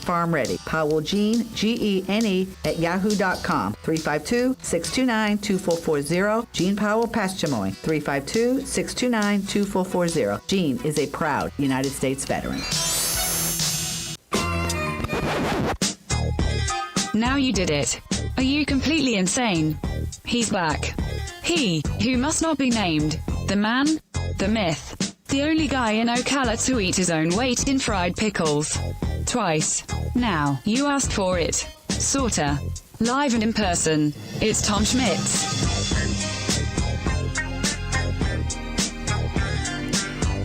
Farm Ready. Powell Gene, Gene, at yahoo.com. 352-629-2440. Gene Powell Pasture Mowing. 352-629-2440. Gene is a proud United States veteran. Now you did it. Are you completely insane? He's back. He, who must not be named. The man, the myth, the only guy in Ocala to eat his own weight in fried pickles. Twice. Now, you asked for it. Sorta. Live and in person. It's Tom Schmitz.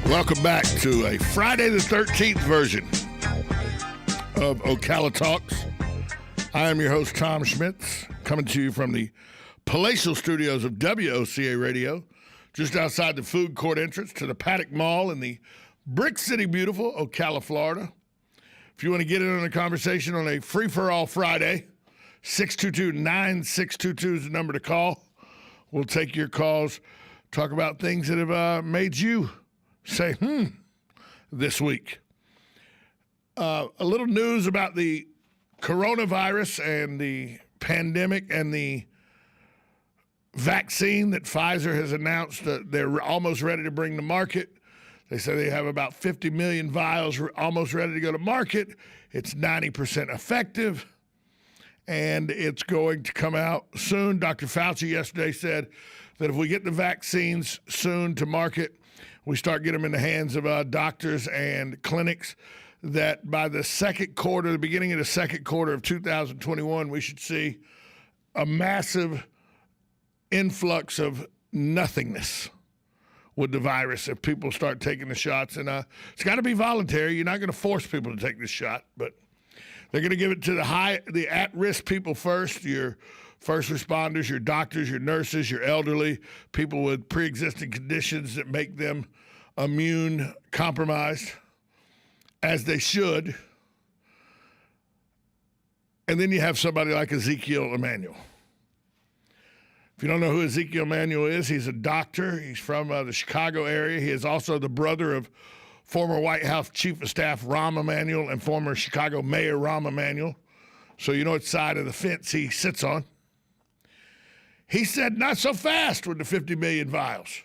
Welcome back to a Friday the 13th version of Ocala Talks. I am your host, Tom Schmitz, coming to you from the palatial studios of WOCA Radio, just outside the food court entrance to the Paddock Mall in the Brick City, beautiful Ocala, Florida. If you want to get in on a conversation on a free-for-all Friday, 622-9622 is the number to call. We'll take your calls, talk about things that have made you say, this week. A little news about the coronavirus and the pandemic and the vaccine that Pfizer has announced that they're almost ready to bring to market. They say they have about 50 million vials almost ready to go to market. It's 90% effective, and it's going to come out soon. Dr. Fauci yesterday said that if we get the vaccines soon to market, we start getting them in the hands of doctors and clinics, that by the beginning of the second quarter of 2021, we should see a massive influx of nothingness with the virus if people start taking the shots. And it's got to be voluntary. You're not going to force people to take this shot, but they're going to give it to the at-risk people first, your first responders, your doctors, your nurses, your elderly, people with pre-existing conditions that make them immune compromised, as they should. And then you have somebody like Ezekiel Emanuel. If you don't know who Ezekiel Emanuel is, he's a doctor. He's from the Chicago area. He is also the brother of former White House Chief of Staff Rahm Emanuel and former Chicago Mayor Rahm Emanuel. So you know what side of the fence he sits on. He said, not so fast with the 50 million vials.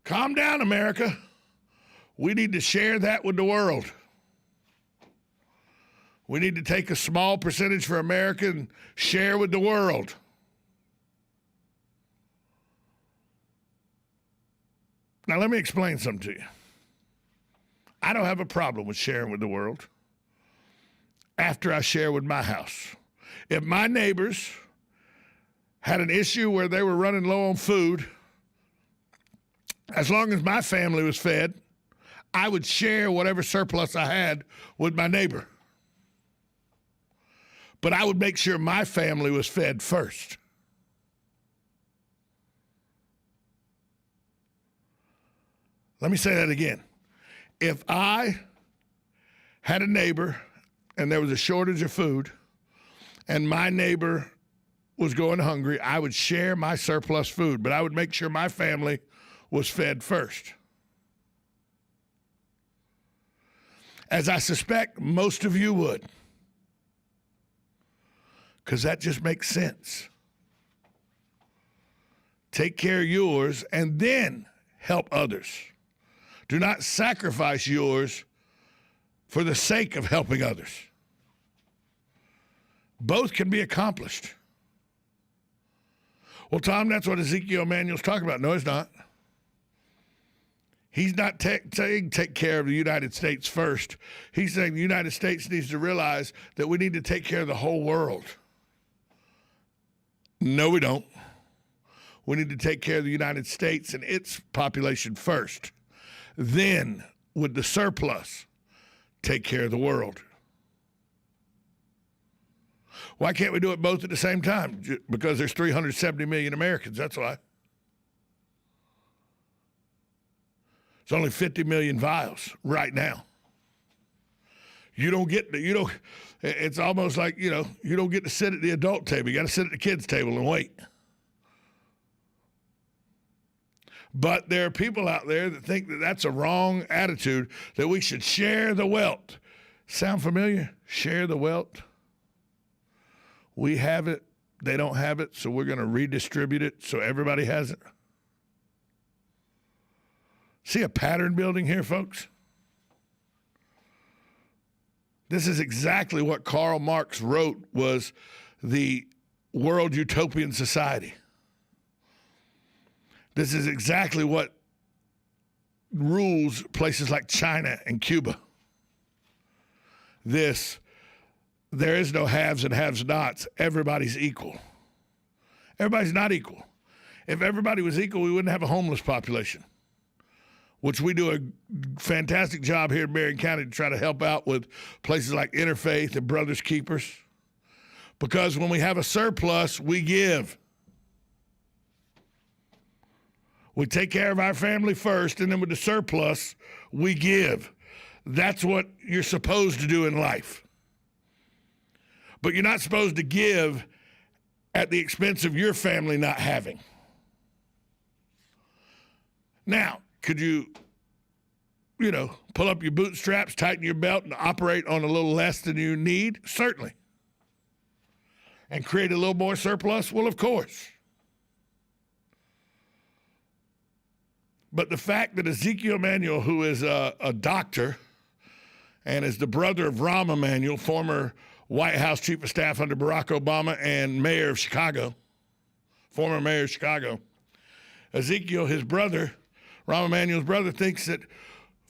Calm down, America. We need to share that with the world. We need to take a small percentage for America and share with the world. Now, let me explain something to you. I don't have a problem with sharing with the world after I share with my house. If my neighbors had an issue where they were running low on food, as long as my family was fed, I would share whatever surplus I had with my neighbor. But I would make sure my family was fed first. Let me say that again. If I had a neighbor and there was a shortage of food and my neighbor was going hungry, I would share my surplus food, but I would make sure my family was fed first. As I suspect most of you would, because that just makes sense. Take care of yours and then help others. Do not sacrifice yours for the sake of helping others. Both can be accomplished. Well, Tom, that's what Ezekiel Emanuel's talking about. No, he's not. He's not saying take care of the United States first. He's saying the United States needs to realize that we need to take care of the whole world. No, we don't. We need to take care of the United States and its population first. Then, with the surplus, take care of the world. Why can't we do it both at the same time? Because there's 370 million Americans, that's why. It's only 50 million vials right now. It's almost like, you don't get to sit at the adult table. You got to sit at the kids' table and wait. But there are people out there that think that that's a wrong attitude, that we should share the wealth. Sound familiar? Share the wealth. We have it. They don't have it, so we're going to redistribute it so everybody has it. See a pattern building here, folks? This is exactly what Karl Marx wrote was the world utopian society. This is exactly what rules places like China and Cuba. There is no haves and have-nots. Everybody's equal. Everybody's not equal. If everybody was equal, we wouldn't have a homeless population, which we do a fantastic job here in Marion County to try to help out with places like Interfaith and Brothers Keepers. Because when we have a surplus, we give. We take care of our family first, and then with the surplus, we give. That's what you're supposed to do in life. But you're not supposed to give at the expense of your family not having. Now, could you pull up your bootstraps, tighten your belt, and operate on a little less than you need? Certainly. And create a little more surplus? Well, of course. But the fact that Ezekiel Emanuel, who is a doctor and is the brother of Rahm Emanuel, former White House Chief of Staff under Barack Obama and mayor of Chicago, former mayor of Chicago, Ezekiel, his brother, Rahm Emanuel's brother, thinks that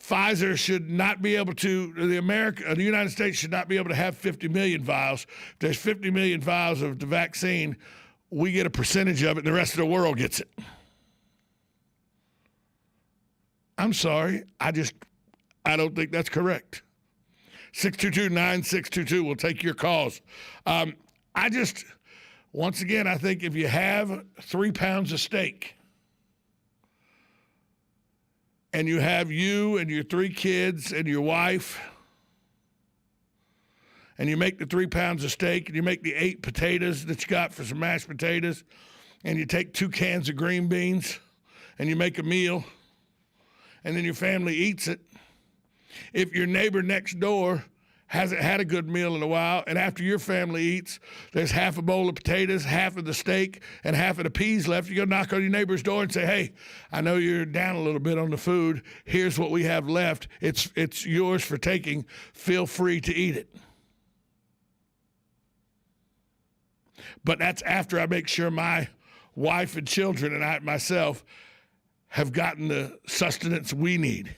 Pfizer should not be able to, the United States should not be able to have 50 million vials. If there's 50 million vials of the vaccine, we get a percentage of it and the rest of the world gets it. I'm sorry. I don't think that's correct. 622-9622 will take your calls. Once again, I think if you have 3 pounds of steak and you have you and your 3 kids and your wife and you make the 3 pounds of steak and you make the 8 potatoes that you got for some mashed potatoes and you take 2 cans of green beans and you make a meal and then your family eats it. If your neighbor next door hasn't had a good meal in a while, and after your family eats, there's half a bowl of potatoes, half of the steak, and half of the peas left, you go knock on your neighbor's door and say, hey, I know you're down a little bit on the food. Here's what we have left. It's yours for taking. Feel free to eat it. But that's after I make sure my wife and children and I myself have gotten the sustenance we need.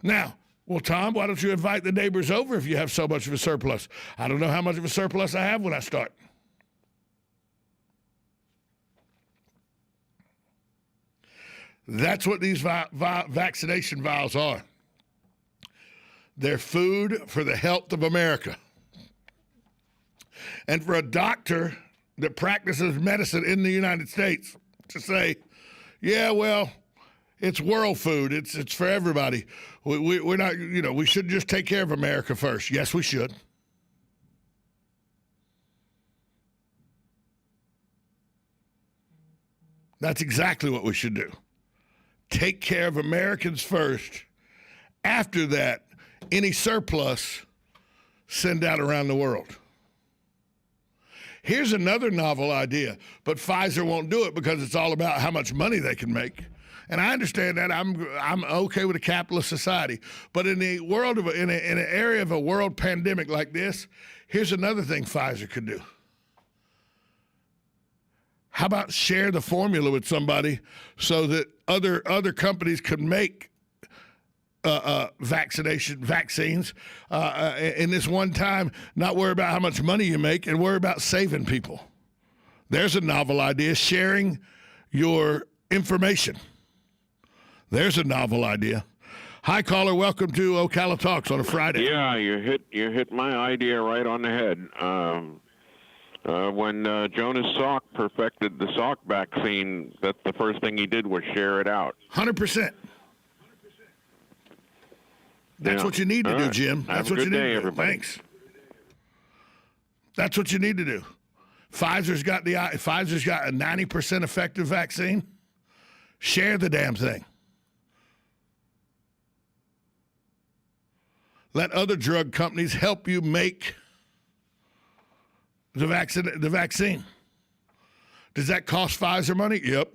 Now, well, Tom, why don't you invite the neighbors over if you have so much of a surplus? I don't know how much of a surplus I have when I start. That's what these vaccination vials are. They're food for the health of America. And for a doctor that practices medicine in the United States to say, yeah, well, it's world food. It's for everybody. We're not, we should just take care of America first. Yes, we should. That's exactly what we should do. Take care of Americans first. After that, any surplus, send out around the world. Here's another novel idea, but Pfizer won't do it because it's all about how much money they can make. And I understand that. I'm okay with a capitalist society. But in the world of in an area of a world pandemic like this, here's another thing Pfizer could do. How about share the formula with somebody so that other companies could make vaccines in this one time, not worry about how much money you make and worry about saving people. There's a novel idea, sharing your information. There's a novel idea. Hi, caller. Welcome to Ocala Talks on a Friday. Yeah, you hit my idea right on the head. When Jonas Salk perfected the Salk vaccine, that's the first thing he did was share it out. 100%. That's what you need to do, Jim. That's what you need to do. Everybody. Thanks. That's what you need to do. Pfizer's got a 90% effective vaccine. Share the damn thing. Let other drug companies help you make the vaccine. Does that cost Pfizer money? Yep.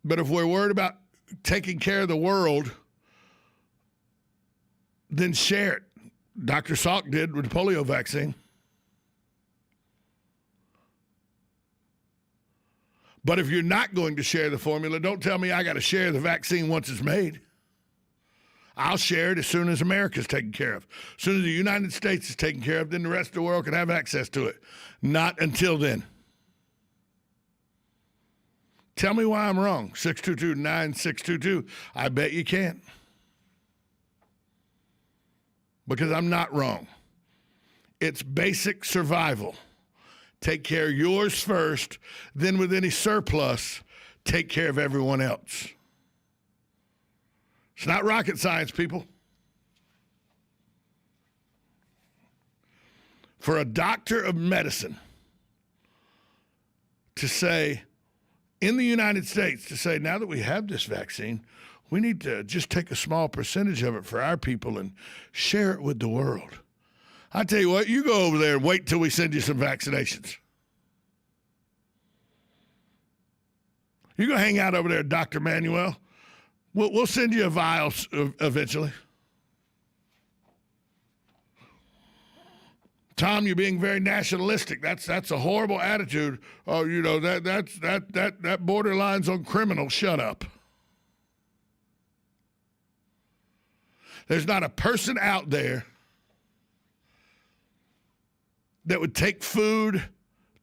But if we're worried about taking care of the world, then share it. Dr. Salk did with the polio vaccine. But if you're not going to share the formula, don't tell me I got to share the vaccine once it's made. I'll share it as soon as America's taken care of. As soon as the United States is taken care of, then the rest of the world can have access to it. Not until then. Tell me why I'm wrong. 622-9622. I bet you can't. Because I'm not wrong. It's basic survival. Take care of yours first, then with any surplus, take care of everyone else. It's not rocket science, people. For a doctor of medicine to say, in the United States, to say, now that we have this vaccine, we need to just take a small percentage of it for our people and share it with the world. I tell you what, you go over there and wait till we send you some vaccinations. You go hang out over there, Dr. Manuel. We'll send you a vial eventually. Tom, you're being very nationalistic. That's a horrible attitude. Oh, you know, that borderlines on criminal. Shut up. There's not a person out there that would take food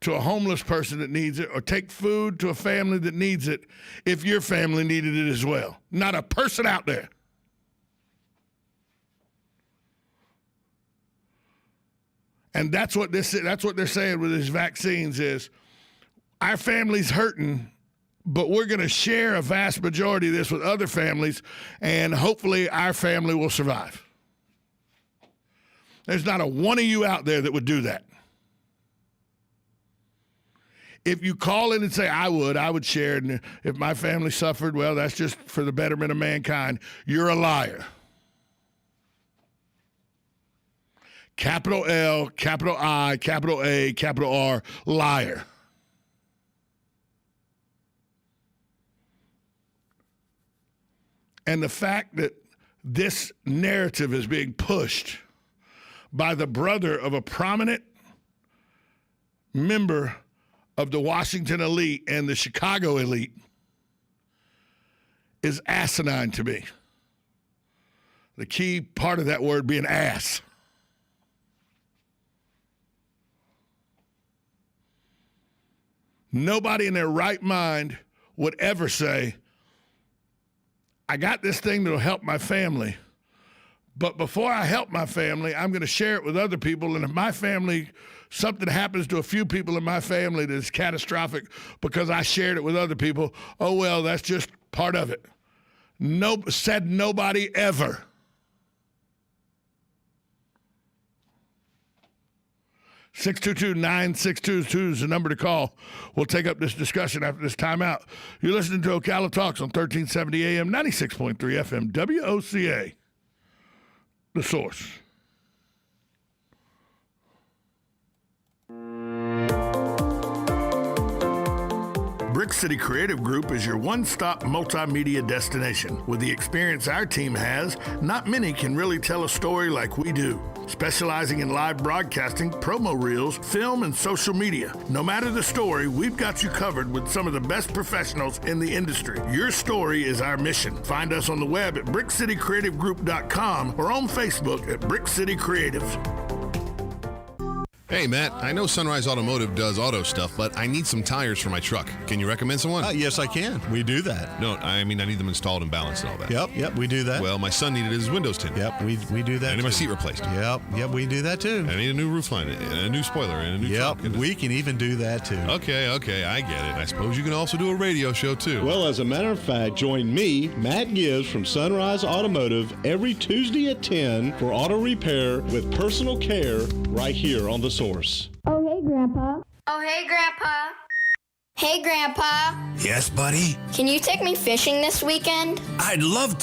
to a homeless person that needs it or take food to a family that needs it if your family needed it as well. Not a person out there. And that's what they're saying with these vaccines is our family's hurting, but we're going to share a vast majority of this with other families, and hopefully our family will survive. There's not a one of you out there that would do that. If you call in and say, I would share it, and if my family suffered, well, that's just for the betterment of mankind, you're a liar. Capital L, capital I, capital A, capital R, liar. And the fact that this narrative is being pushed by the brother of a prominent member of the Washington elite and the Chicago elite is asinine to me. The key part of that word being ass. Nobody in their right mind would ever say, I got this thing that'll help my family, but before I help my family, I'm going to share it with other people, and if my family, something happens to a few people in my family that is catastrophic because I shared it with other people, oh, well, that's just part of it. Said nobody ever. (622-9622) is the number to call. We'll take up this discussion after this timeout. You're listening to Ocala Talks on 1370 AM, 96.3 FM, WOCA, The Source. Brick City Creative Group is your one-stop multimedia destination. With the experience our team has, not many can really tell a story like we do. Specializing in live broadcasting, promo reels, film, and social media. No matter the story, we've got you covered with some of the best professionals in the industry. Your story is our mission. Find us on the web at brickcitycreativegroup.com or on Facebook at Brick City Creatives. Hey, Matt, I know Sunrise Automotive does auto stuff, but I need some tires for my truck. Can you recommend someone? Yes, I can. We do that. No, I mean I need them installed and balanced and all that. Yep, we do that. Well, my son needed his windows tinted. Yep, we do that. I need my seat replaced. Yep, we do that too. I need a new roof line, and a new spoiler, and a new trunk. Yep, we can even do that too. Okay, I get it. I suppose you can also do a radio show too. Well, as a matter of fact, join me, Matt Gibbs from Sunrise Automotive, every Tuesday at 10 for auto repair with personal care right here on The Source. Oh, hey, Grandpa. Oh, hey, Grandpa. Hey, Grandpa. Yes, buddy? Can you take me fishing this weekend? I'd love